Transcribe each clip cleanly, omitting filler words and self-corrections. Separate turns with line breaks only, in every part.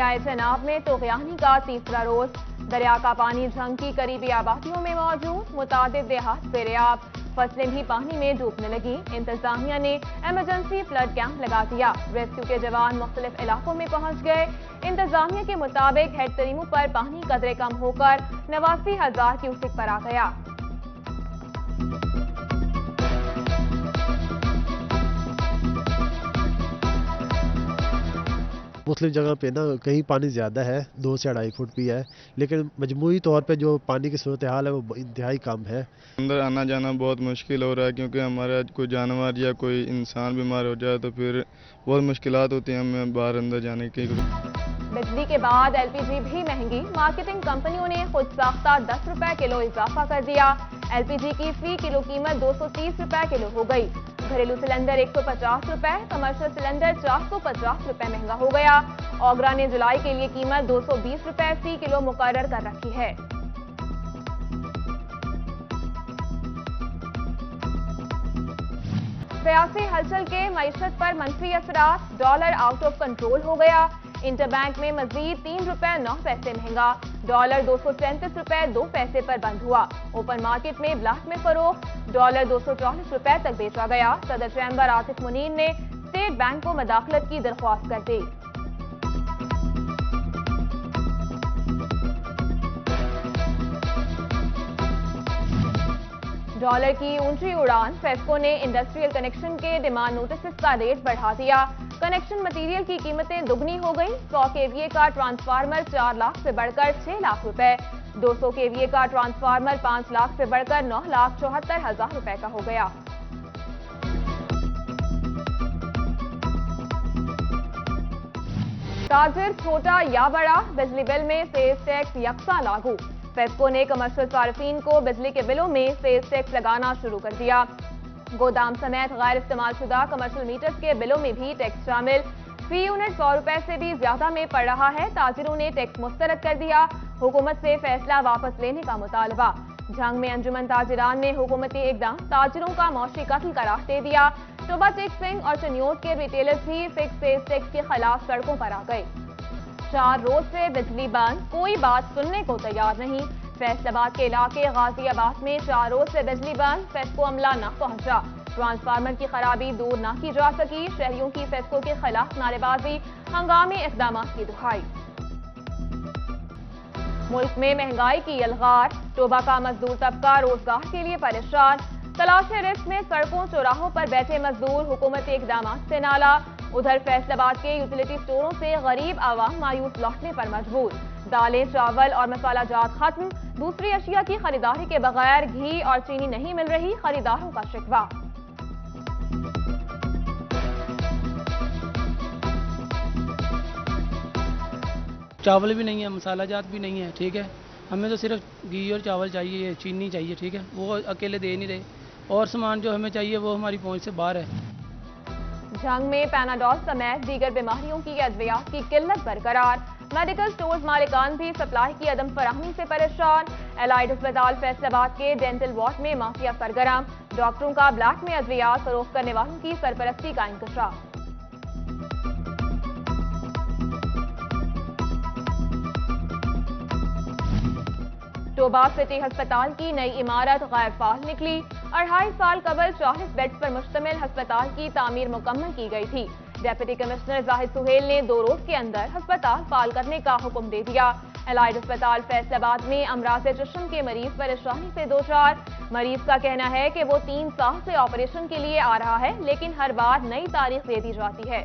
दरियाए चेनाब में तूग़यानी का तीसरा रोज। दरिया का पानी झंग की करीबी आबादियों में मौजूद। मुतादिद देहात बेरियाब, फसलें भी पानी में डूबने लगी। इंतजामिया ने इमरजेंसी फ्लड कैंप लगा दिया। रेस्क्यू के जवान मुख्तलिफ इलाकों में पहुंच गए। इंतजामिया के मुताबिक हेड तरीमू पर पानी कदरे कम होकर 89,000 क्यूसेक पर आ गया।
मुख्तलिफ जगह पे ना कहीं पानी ज़्यादा है, 2 से 2.5 फुट भी है, लेकिन मजमूई तौर पे जो पानी की सूरत हाल है वो इंतहाई कम है।
अंदर आना जाना बहुत मुश्किल हो रहा है, क्योंकि हमारा कोई जानवर या कोई इंसान बीमार हो जाए तो फिर बहुत मुश्किलात होती हैं हमें बाहर अंदर जाने की।
बिजली के बाद एलपीजी भी महंगी। मार्केटिंग कंपनियों ने खुद साख्ता 10 रुपए किलो इजाफा कर दिया। एलपीजी की फी किलो कीमत 230 रुपए किलो हो गई। घरेलू सिलेंडर 150 रुपए, कमर्शियल सिलेंडर 450 रुपए महंगा हो गया। ओगरा ने जुलाई के लिए कीमत 220 रुपए फी किलो मुकर्रर कर रखी है। सियासी हलचल के मईशत पर मंफी असरात। डॉलर आउट ऑफ कंट्रोल हो गया। इंटरबैंक में मजीद 3 रुपए 9 पैसे महंगा। डॉलर 233 रुपए 2 पैसे पर बंद हुआ। ओपन मार्केट में ब्लैक में फरोख्त। डॉलर 240 रुपए तक बेचा गया। सदर चैम्बर आतिफ मुनीर ने स्टेट बैंक को मदाखलत की दरख्वास्त कर दी। डॉलर की ऊंची उड़ान। फेस्को ने इंडस्ट्रियल कनेक्शन के डिमांड नोटिस का रेट बढ़ा दिया। कनेक्शन मटीरियल की कीमतें दुगनी हो गई। 100 केवीए का ट्रांसफार्मर 4 लाख से बढ़कर 6 लाख रुपए, 200 केवीए का ट्रांसफार्मर 5 लाख से बढ़कर 9,74,000 रुपए का हो गया। ताजिर छोटा या बड़ा, बिजली बिल में सेस टैक्स यकसा लागू। फेस्को ने कमर्शियल सार्फिन को बिजली के बिलों में सेस टैक्स लगाना शुरू कर दिया। गोदाम समेत गैर इस्तेमाल शुदा कमर्शियल मीटर्स के बिलों में भी टैक्स शामिल। फी यूनिट 100 रुपए से भी ज्यादा में पड़ रहा है। ताजिरों ने टैक्स मुस्तरद कर दिया। हुकूमत से फैसला वापस लेने का मुतालबा। झंग में अंजुमन ताजिरान ने हुकूमती इकदाम ताजिरों का मौशी कत्ल करार दे दिया। टोबा टेक सिंह और चन्योट के रिटेलर्स भी फिक्स सेस टैक्स के खिलाफ सड़कों पर आ गए। 4 रोज से बिजली बंद, कोई बात सुनने को तैयार नहीं। फैसलाबाद के इलाके गाजियाबाद में 4 रोज से बिजली बंद। फेस्को अमला न पहुंचा। ट्रांसफार्मर की खराबी दूर न की जा सकी। शहरियों की फेस्को के खिलाफ नारेबाजी, हंगामी इकदाम की दुहाई। मुल्क में महंगाई की यलगार। टोबा का मजदूर तबका रोजगार के लिए परेशान। तलाशे रिस्क में सड़कों चौराहों पर बैठे मजदूर हुकूमती इकदाम से नाला। उधर फैसलाबाद के यूटिलिटी स्टोरों से गरीब आवाम मायूस लौटने पर मजबूर। दालें, चावल और मसाला जात खत्म। दूसरी अशिया की खरीदारी के बगैर घी और चीनी नहीं मिल रही, खरीदारों का शिकवा।
चावल भी नहीं है, मसाला जात भी नहीं है, ठीक है। हमें तो सिर्फ घी और चावल चाहिए, चीनी चाहिए, ठीक है। वो अकेले दे नहीं रहे, और सामान जो हमें चाहिए वो हमारी पहुंच से बाहर है।
झंग में पैनाडोल समेत दीगर बीमारियों की अद्वियात की किल्लत बरकरार। मेडिकल स्टोर्स मालिकान भी सप्लाई की अदम फराहमी से परेशान। एलाइड अस्पताल फैसलाबाद के डेंटल वार्ड में माफिया सरगर्म। डॉक्टरों का ब्लैक में अद्वियात फरोख्त करने वालों की सरपरस्ती का इंकशाफ। टोबा सिटी अस्पताल की नई इमारत गैर फाल निकली। 2.5 साल कबल 40 बेड्स पर मुश्तमिल अस्पताल की तामीर मुकम्मल की गई थी। डेप्यूटी कमिश्नर जाहिद सुहेल ने 2 रोज के अंदर अस्पताल फाल करने का हुक्म दे दिया। एलाइड अस्पताल फैसलाबाद में अमराज चश्म के मरीज परेशानी से 2-4। मरीज का कहना है कि वो 3 साल से ऑपरेशन के लिए आ रहा है, लेकिन हर बार नई तारीख दे दी जाती है।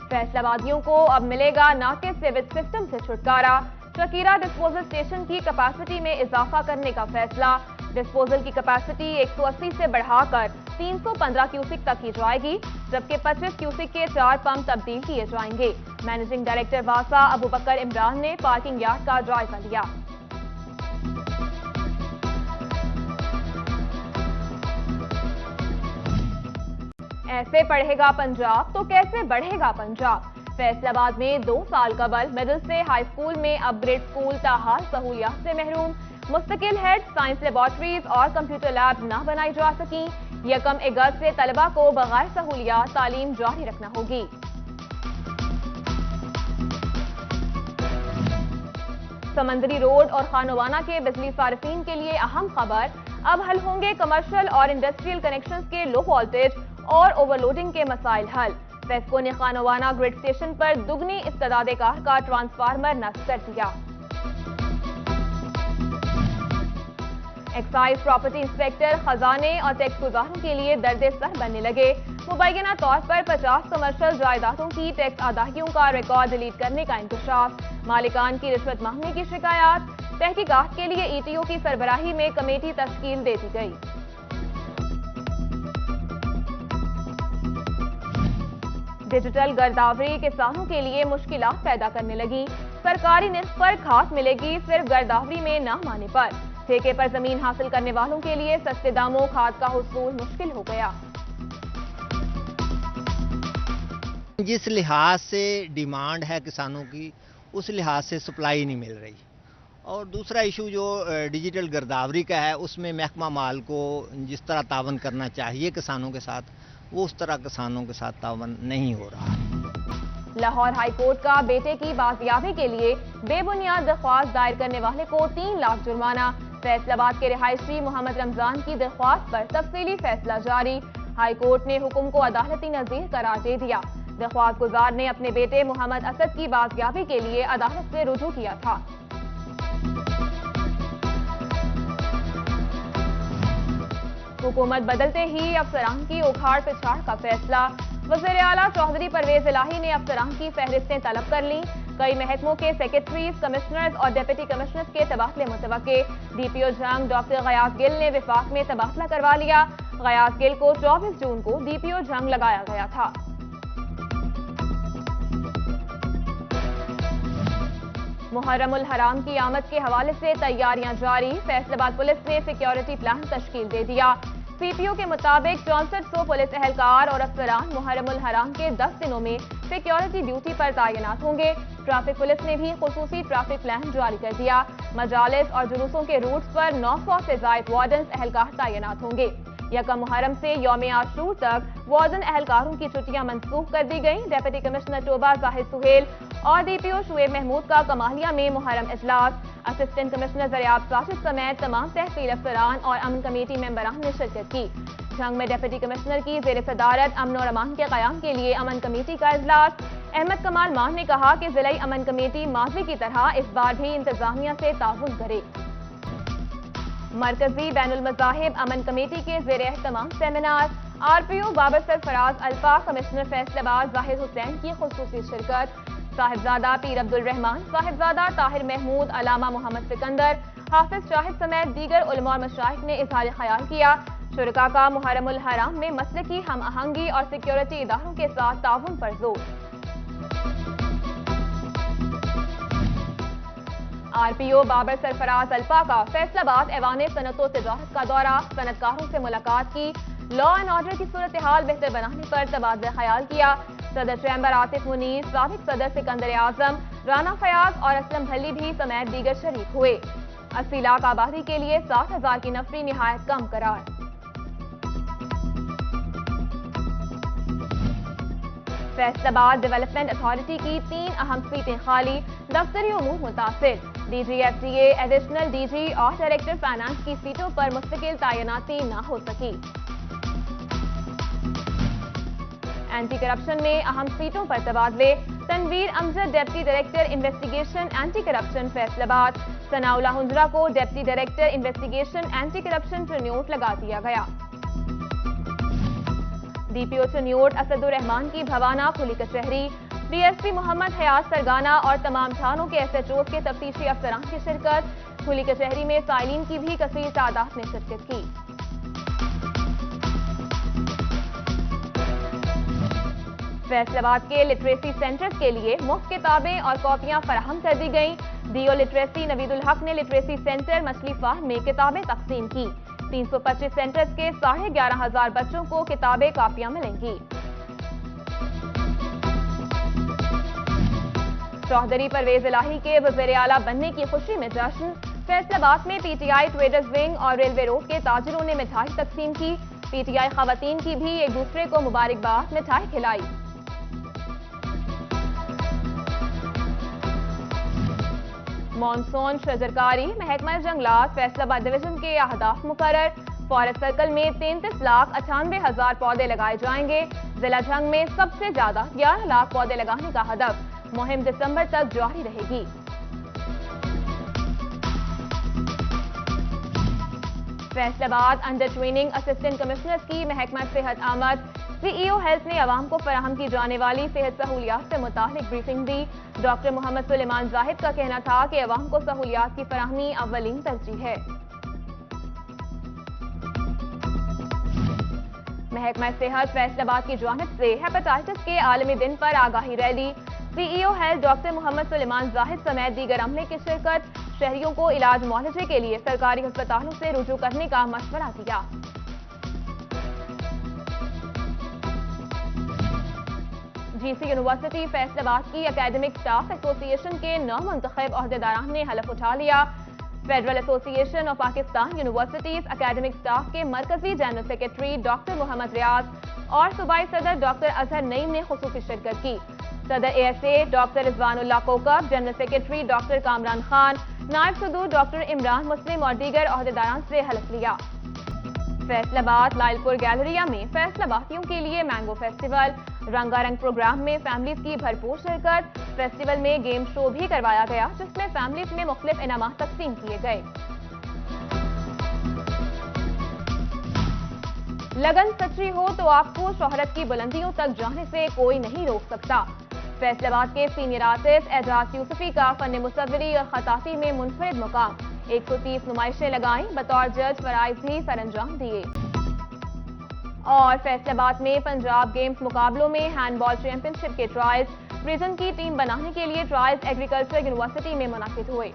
फैसलाबादियों को अब मिलेगा नाके सिविल सिस्टम से छुटकारा। शकीरा डिस्पोजल स्टेशन की कैपेसिटी में इजाफा करने का फैसला। डिस्पोजल की कैपेसिटी 180 से बढ़ाकर 315 क्यूसिक तक की जाएगी, जबकि 25 क्यूसिक के 4 पंप तब्दील किए जाएंगे। मैनेजिंग डायरेक्टर वासा अबू बकर इमरान ने पार्किंग यार्ड का जायजा लिया। ऐसे पढ़ेगा पंजाब तो कैसे बढ़ेगा पंजाब। फैसलाबाद में 2 साल कबल मिडिल से हाई स्कूल में अपग्रेड स्कूल ताहाल सहूलियात से महरूम। मुस्तकिल हेड, साइंस लेबॉर्ट्रीज और कंप्यूटर लैब न बनाई जा सकी। 1 अगस्त से तलबा को बगैर सहूलियात तालीम जारी रखना होगी। समंदरी रोड और खानोवाना के बिजली सार्फिन के लिए अहम खबर, अब हल होंगे कमर्शियल और इंडस्ट्रियल कनेक्शंस के लो वोल्टेज और ओवरलोडिंग के मसाइल हल। फेस्को ने खानोवाना ग्रिड स्टेशन पर दुगनी इस्तेदाद कार का ट्रांसफार्मर नस्ब कर दिया। एक्साइज प्रॉपर्टी इंस्पेक्टर खजाने और टैक्स गुजारों के लिए दर्द सर बनने लगे। मुबैना तौर पर 50 कमर्शियल जायदादों की टैक्स अदायगियों का रिकॉर्ड डिलीट करने का इंकशाफ, मालिकान की रिश्वत मांगने की शिकायत, तहकीकात के लिए ईटीओ की सरबराही में कमेटी तश्कील दे दी गई। डिजिटल गिरदावरी किसानों के लिए मुश्किलात पैदा करने लगी। सरकारी निर्ख पर खाद मिलेगी सिर्फ गिरदावरी में नाम आने पर। ठेके पर जमीन हासिल करने वालों के लिए सस्ते दामों खाद का हुसूल मुश्किल हो गया।
जिस लिहाज से डिमांड है किसानों की, उस लिहाज से सप्लाई नहीं मिल रही। और दूसरा इशू जो डिजिटल गिरदावरी का है, उसमें महकमा माल को जिस तरह तावन करना चाहिए किसानों के साथ, वो उस तरह किसानों के साथ तावन नहीं हो रहा।
लाहौर हाई कोर्ट का बेटे की बाजियाबी के लिए बेबुनियाद दरख्वास्त दायर करने वाले को 3 लाख जुर्माना। फैसलाबाद के रिहायशी मोहम्मद रमजान की दरख्वास्त पर तफसीली फैसला जारी। हाई कोर्ट ने हुक्म को अदालती नजीर करार दे दिया। दरख्वास्त गुजार ने अपने बेटे मोहम्मद असद की बाजियाबी के लिए अदालत से रुजू किया था। हुकूमत बदलते ही अफसरान की उखाड़ पिछाड़ का फैसला। वज़ीर आला चौधरी परवेज इलाही ने अफसरान की फहरिस्तें तलब कर लीं। कई महकमों के सेक्रेटरीज, कमिश्नर्स और डिप्टी कमिश्नर्स के तबादले मुतवक्के। डीपीओ जंग डॉक्टर गयास गिल ने विफाक में तबादला करवा लिया। गयास गिल को 24 जून को डीपीओ जंग लगाया गया था। मुहर्रमुल हराम की आमद के हवाले से तैयारियां जारी। फैसलाबाद पुलिस ने सिक्योरिटी प्लान तश्कील दे दिया। सीपीओ के मुताबिक 6400 पुलिस एहलकार और अफसरान मुहर्रमुल हराम के 10 दिनों में सिक्योरिटी ड्यूटी पर तैनात होंगे। ट्रैफिक पुलिस ने भी खुसूसी ट्रैफिक प्लान जारी कर दिया। मजालिस और जुलूसों के रूट्स पर 900 से ज्यादा वार्डन एहलकार तैनात होंगे। यकम मुहर्रम से यौम आशूर तक वार्डन एहलकारों की छुट्टियां मनसूख कर दी गईं। डिप्टी कमिश्नर टोबा जाहिद सुहेल और डीपीओ शुएब महमूद का कमालिया में मुहर्रम इजलास। असिस्टेंट कमिश्नर ज़रियात साजिद समेत तमाम तहसील अफसरान और अमन कमेटी मेंबरान ने शिरकत की। जंग में डिप्टी कमिश्नर की ज़ेर सदारत अमन और अमान के क़याम के लिए अमन कमेटी का इजलास। अहमद कमाल मान ने कहा कि ज़िलाई अमन कमेटी माजी की तरह इस बार भी इंतजामिया से ताउन करे। मरकजी बैनुल मज़ाहिब अमन कमेटी के ज़ेर एहतमाम seminar. RPO Babar Sarfraz Alpa, commissioner Faisalabad Zahid Hussain की खुसूसी शिरकत। साहिबजादा पीर अब्दुल रहमान, साहिबजादा ताहिर महमूद, अलामा मोहम्मद सिकंदर, हाफिज शाहिद समेत दीगर उलमा और मशाइख ने इज़हार ख्याल किया। शुरका का मुहर्रमुल हराम में मसलकी हम आहंगी और सिक्योरिटी इदारों के साथ ताउन पर जोर। आरपीओ बाबर सरफराज अल्फा का फैसलाबाद ऐवान सनत व तिजारत का दौरा। सनतकारों से मुलाकात की। लॉ एंड ऑर्डर की सूरत हाल बेहतर बनाने पर तबादला ख्याल किया। सदर चैम्बर आतिफ मुनीर, साबिक सदर सिकंदर आजम, राना फयाज और असलम भल्ली भी समेत दीगर शरीक हुए। 80 लाख आबादी के लिए 60,000 की नफरी निहायत कम करार। फैसलाबाद डेवलपमेंट अथॉरिटी की 3 अहम सीटें खाली। दफ्तरी उमूर मुतासिर। DGFTA, एडिशनल DG और डायरेक्टर फाइनेंस की सीटों पर मुस्तकिल तैनाती न हो सकी। एंटी करप्शन में अहम सीटों पर तबादले। Tanveer Amjad deputy director investigation anti corruption Faisalabad. Sanaullah Hunjra को deputy director investigation anti corruption Chiniot लगा दिया गया। डीपीओ चुन्योट असदुर रहमान की भवाना खुली कचहरी। DSP मोहम्मद हयात सरगाना और तमाम थानों के SHO के तफ्तीशी अफसरान की शिरकत। खुली कचहरी में साइलिन की भी कसीर तादाद में शिरकत की। फैसलाबाद के लिटरेसी सेंटर्स के लिए मुफ्त किताबें और कॉपियां फराहम कर दी गईं। डीओ लिटरेसी नवीदुल हक ने लिटरेसी सेंटर मछली फार्म में किताबें तकसीम की। 325 सेंटर्स के 11,500 बच्चों को किताबें कापियां मिलेंगी। चौधरी परवेज इलाही के वज़ीर आला बनने की खुशी में जश्न। फैसलाबाद में PTI ट्रेडर्स विंग और रेलवे रोड के ताजिरों ने मिठाई तकसीम की। PTI खवातीन की भी एक दूसरे को मुबारकबाद मिठाई खिलाई। मॉनसून शजरकारी महकमा जंगलात फैसलाबाद डिवीजन के अहदाफ मुकर्रर। फॉरेस्ट सर्कल में 33,98,000 पौधे लगाए जाएंगे। जिला झंग में सबसे ज्यादा 11 लाख पौधे लगाने का हदफ। मुहिम दिसंबर तक जारी रहेगी। Faisalabad under training assistant commissioner की महकमा सेहत आमद। सीईओ हेल्थ ने अवाम को फराहम की जाने वाली सेहत सहूलियात से मुतालिक ब्रीफिंग दी। डॉक्टर मोहम्मद सुलेमान जाहिद का कहना था कि अवाम को सहूलियात की फराहमी अव्वलीन तरजीह है। महकमा सेहत फैसलाबाद की जानिब से हेपेटाइटिस के आलमी दिन पर आगाही rally. CEO health doctor Muhammad Suleman Zahid समेत दीगर अमले की शिरकत। शहरियों को इलाज मुआलजे के लिए सरकारी अस्पतालों से रुजू करने का मशवरा दिया। जीसी यूनिवर्सिटी फैसलाबाद की एकेडमिक स्टाफ एसोसिएशन के नौमुंतखब अहदेदारान ने हलफ उठा लिया। Federal association of Pakistan universities academic staff के मरकजी जनरल सेक्रेटरी डॉक्टर मोहम्मद रियाज और सूबाई सदर डॉक्टर अजहर नईम ने खुसूसी शिरकत की। सदर ASA doctor Rizwanullah Kokab, general secretary doctor Kamran Khan, नायब सदर डॉक्टर इमरान मुस्लिम और दीगर अहदेदारान से हलफ लिया। फैसलाबाद लाइलपुर गैलरिया में फैसलाबादियों के लिए मैंगो फेस्टिवल। रंगारंग प्रोग्राम में फैमिलीज की भरपूर शिरकत। फेस्टिवल में गेम शो भी करवाया गया जिसमें फैमिलीज में मुख्तलिफ इनामात तकसीम किए गए। लगन सच्ची हो तो आपको शोहरत की बुलंदियों तक जाने से कोई नहीं रोक सकता। फैसलाबाद के सीनियर आर्टिस्ट एजाज यूसुफी का फन मुसव्वरी और खताती में मुनफरिद मुकाम। 130 नुमाइशें लगाई, बतौर जज फराइज भी सरअंजाम दिए। और फैसलाबाद में पंजाब गेम्स मुकाबलों में हैंडबॉल चैंपियनशिप के ट्रायल्स। रीजन की टीम बनाने के लिए ट्रायल्स एग्रीकल्चर यूनिवर्सिटी में मुनाकिद हुए।